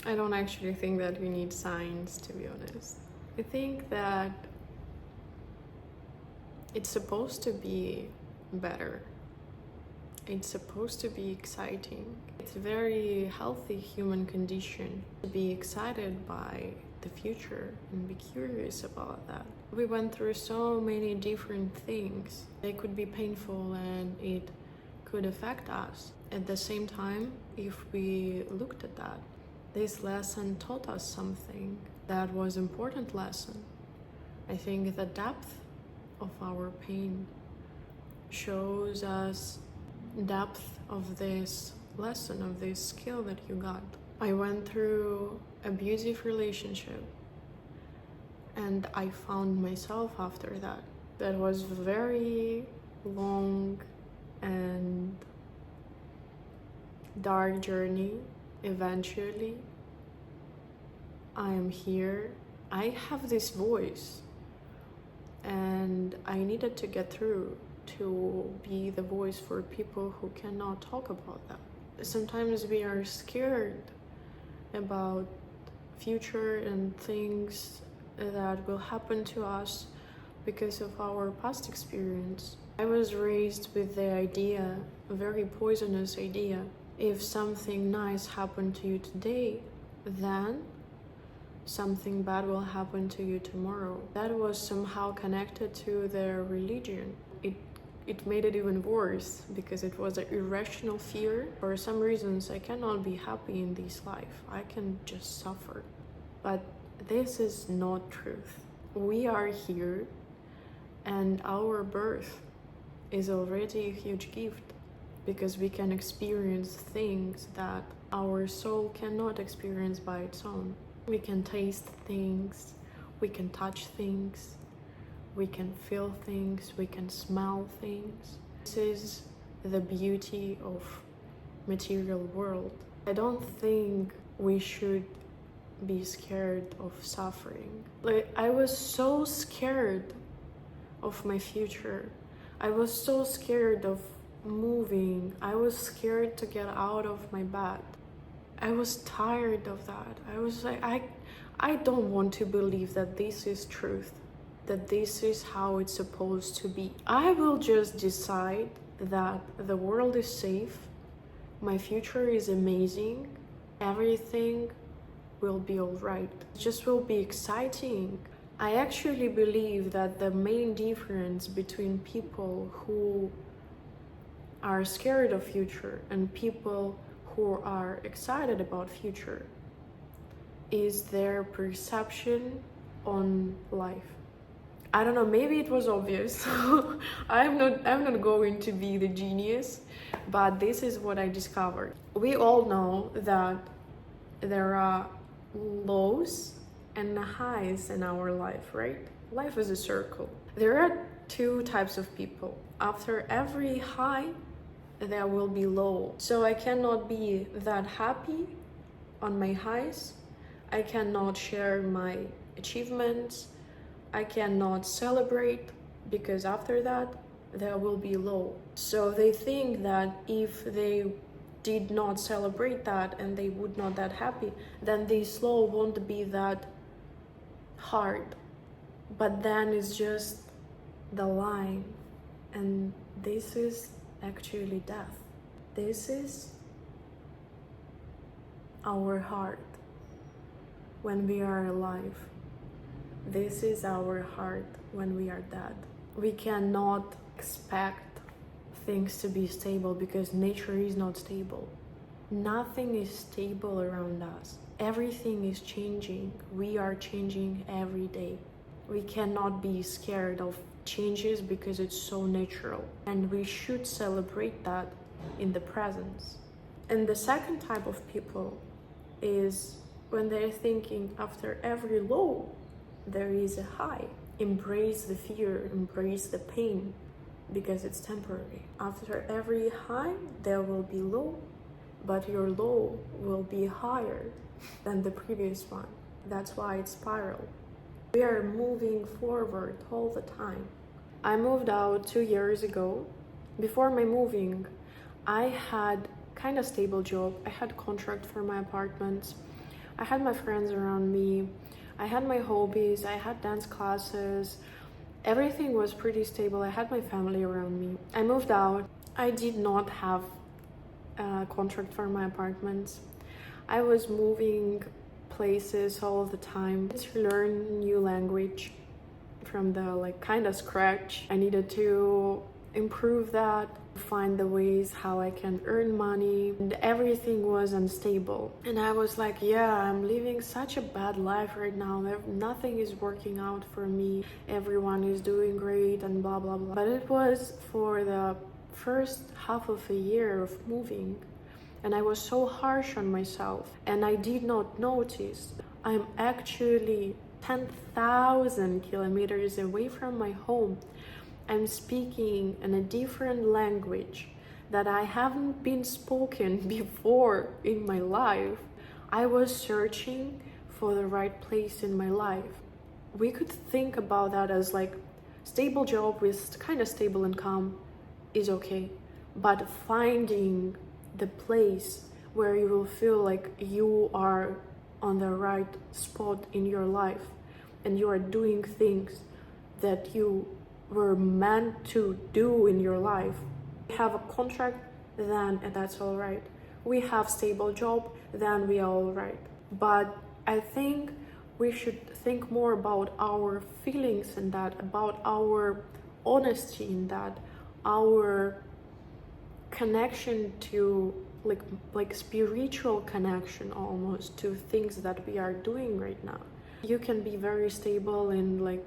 I don't actually think that we need signs, to be honest. I think that it's supposed to be better. It's supposed to be exciting. It's a very healthy human condition to be excited by the future and be curious about that. We went through so many different things. They could be painful and it could affect us. At the same time, if we looked at that, this lesson taught us something that was an important lesson. I think the depth of our pain shows us depth of this lesson, of this skill that you got. I went through abusive relationship and I found myself after that. That was very long and dark journey. Eventually, I am here. I have this voice and I needed to get through to be the voice for people who cannot talk about that. Sometimes we are scared about future and things that will happen to us because of our past experience. I was raised with the idea, a very poisonous idea, if something nice happened to you today, then something bad will happen to you tomorrow. That was somehow connected to their religion. It made it even worse because it was an irrational fear. For some reasons, I cannot be happy in this life. I can just suffer. But this is not truth. We are here and our birth is already a huge gift because we can experience things that our soul cannot experience by its own. We can taste things, we can touch things, we can feel things, we can smell things. This is the beauty of material world. I don't think we should be scared of suffering. I was so scared of my future. I was so scared of moving. I was scared to get out of my bed. I was tired of that. I was like, I don't want to believe that this is truth, that this is how it's supposed to be. I will just decide that the world is safe, my future is amazing, everything will be all right. It just will be exciting. I actually believe that the main difference between people who are scared of future and people who are excited about future is their perception on life. I don't know, maybe it was obvious. I'm not going to be the genius, but this is what I discovered. We all know that there are lows and highs in our life, right? Life is a circle. There are two types of people. After every high, there will be low. So I cannot be that happy on my highs. I cannot share my achievements. I cannot celebrate because after that, there will be low. So they think that if they did not celebrate that and they would not that happy, then this low won't be that hard. But then it's just the line, and this is actually death. This is our heart when we are alive. This is our heart when we are dead. We cannot expect things to be stable because nature is not stable. Nothing is stable around us. Everything is changing. We are changing every day. We cannot be scared of changes because it's so natural, and we should celebrate that in the presence. And the second type of people is when they're thinking after every low there is a high. Embrace the fear, embrace the pain, because it's temporary. After every high there will be low, but your low will be higher than the previous one. That's why it's spiral. We are moving forward all the time. I moved out 2 years ago. Before my moving, I had kind of stable job. I had contract for my apartments. I had my friends around me, I had my hobbies, I had dance classes, everything was pretty stable. I had my family around me. I moved out. I did not have a contract for my apartments. I was moving places all the time to learn new language from the kind of scratch. I needed to improve that, find the ways how I can earn money, and everything was unstable. And I was like, yeah, I'm living such a bad life right now. Nothing is working out for me. Everyone is doing great and blah blah blah. But it was for the first half of a year of moving, and I was so harsh on myself, and I did not notice I'm actually 10,000 kilometers away from my home. I'm speaking in a different language that I haven't been spoken before in my life. I was searching for the right place in my life. We could think about that as stable job with kind of stable income is okay, but finding the place where you will feel like you are on the right spot in your life and you are doing things that you were meant to do in your life. We have a contract, then that's all right. We have stable job, then we are all right. But I think we should think more about our feelings in that, about our honesty in that, our connection to like spiritual connection almost to things that we are doing right now. You can be very stable in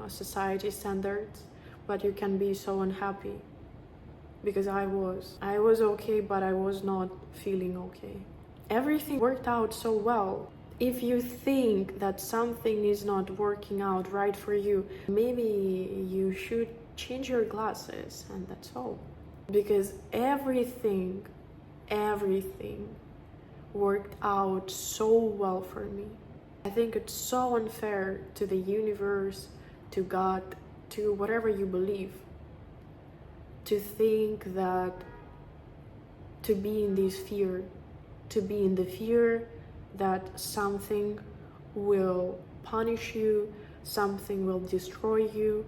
society standards, but you can be so unhappy, because I was okay, but I was not feeling okay. Everything worked out so well. If you think that something is not working out right for you, maybe you should change your glasses, and that's all. Because everything worked out so well for me. I think it's so unfair to the universe, to God, to whatever you believe, to think that to be in this fear, to be in the fear that something will punish you, something will destroy you,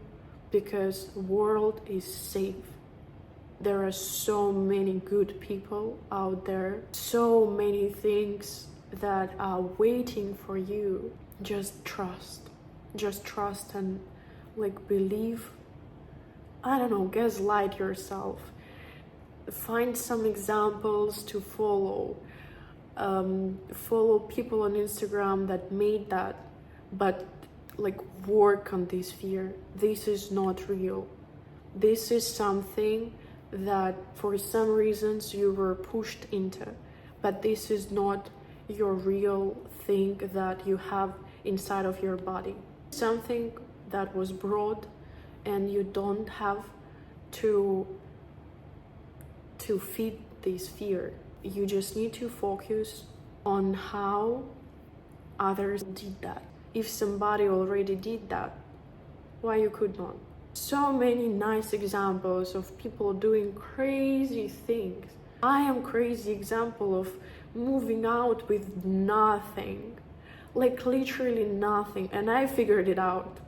because the world is safe. There are so many good people out there, so many things that are waiting for you. Just trust and believe. I don't know, gaslight yourself. Find some examples to follow. Follow people on Instagram that made that, but work on this fear. This is not real. This is something that for some reasons you were pushed into, but this is not your real thing that you have inside of your body. Something that was brought, and you don't have to feed this fear. You just need to focus on how others did that. If somebody already did that, why you could not? So many nice examples of people doing crazy things. I am crazy example of moving out with nothing, literally nothing, and I figured it out.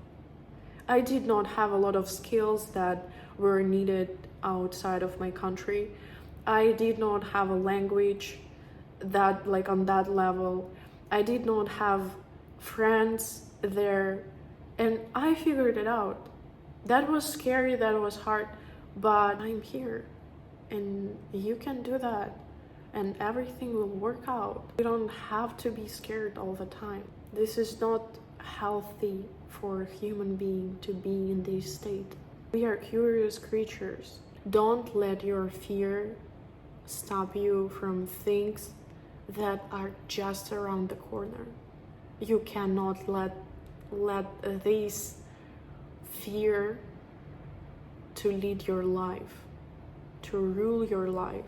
I did not have a lot of skills that were needed outside of my country. I did not have a language that on that level. I did not have friends there, and I figured it out. That was scary, that was hard, but I'm here, and you can do that, and everything will work out. You don't have to be scared all the time. This is not healthy for a human being to be in this state. We are curious creatures. Don't let your fear stop you from things that are just around the corner. You cannot let this fear to lead your life, to rule your life.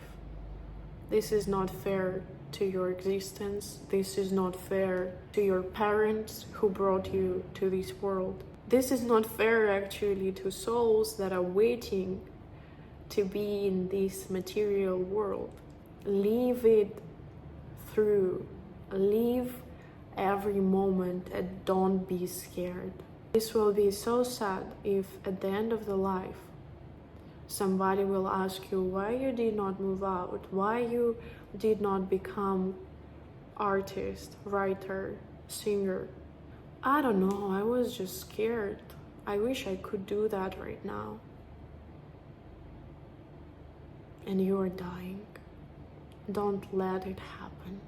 This is not fair to your existence. This is not fair to your parents who brought you to this world. This is not fair actually to souls that are waiting to be in this material world. Leave it through. Leave every moment and don't be scared. This will be so sad if at the end of the life somebody will ask you why you did not move out, why you did not become artist, writer, singer. I don't know, I was just scared. I wish I could do that right now. And you are dying. Don't let it happen.